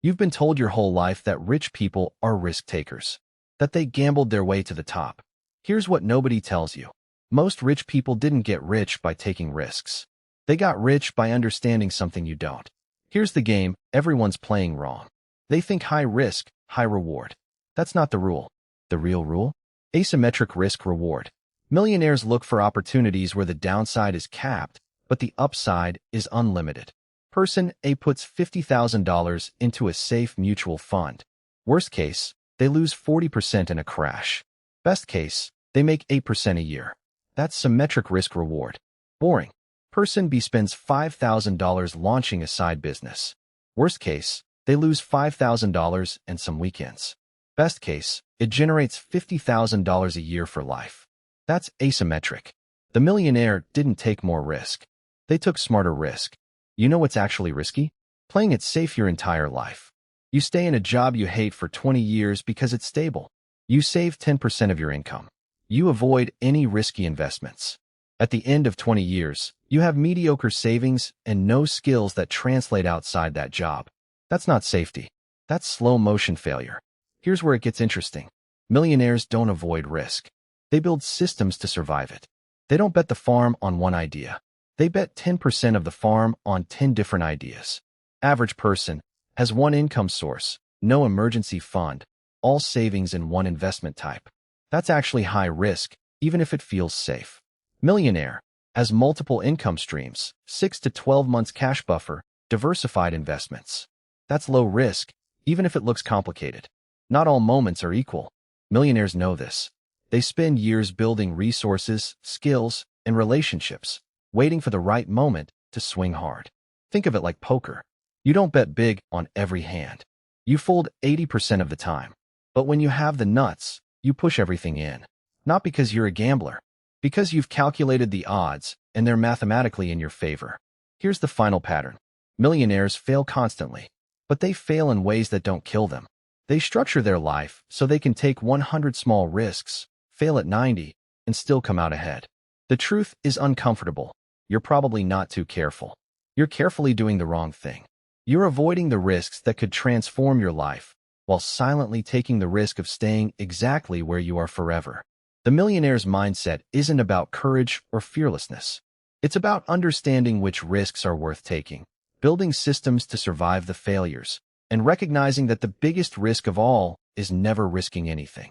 You've been told your whole life that rich people are risk takers, that they gambled their way to the top. Here's what nobody tells you. Most rich people didn't get rich by taking risks. They got rich by understanding something you don't. Here's the game everyone's playing wrong. They think high risk, high reward. That's not the rule. The real rule? Asymmetric risk reward. Millionaires look for opportunities where the downside is capped, but the upside is unlimited. Person A puts $50,000 into a safe mutual fund. Worst case, they lose 40% in a crash. Best case, they make 8% a year. That's symmetric risk reward. Boring. Person B spends $5,000 launching a side business. Worst case, they lose $5,000 and some weekends. Best case, it generates $50,000 a year for life. That's asymmetric. The millionaire didn't take more risk. They took smarter risk. You know what's actually risky? Playing it safe your entire life. You stay in a job you hate for 20 years because it's stable. You save 10% of your income. You avoid any risky investments. At the end of 20 years, you have mediocre savings and no skills that translate outside that job. That's not safety. That's slow motion failure. Here's where it gets interesting. Millionaires don't avoid risk. They build systems to survive it. They don't bet the farm on one idea. They bet 10% of the farm on 10 different ideas. Average person has one income source, no emergency fund, all savings in one investment type. That's actually high risk, even if it feels safe. Millionaire has multiple income streams, 6 to 12 months cash buffer, diversified investments. That's low risk, even if it looks complicated. Not all moments are equal. Millionaires know this. They spend years building resources, skills, and relationships, waiting for the right moment to swing hard. Think of it like poker. You don't bet big on every hand. You fold 80% of the time. But when you have the nuts, you push everything in. Not because you're a gambler, because you've calculated the odds and they're mathematically in your favor. Here's the final pattern. Millionaires fail constantly, but they fail in ways that don't kill them. They structure their life so they can take 100 small risks, fail at 90, and still come out ahead. The truth is uncomfortable. You're probably not too careful. You're carefully doing the wrong thing. You're avoiding the risks that could transform your life, while silently taking the risk of staying exactly where you are forever. The millionaire's mindset isn't about courage or fearlessness. It's about understanding which risks are worth taking, building systems to survive the failures, and recognizing that the biggest risk of all is never risking anything.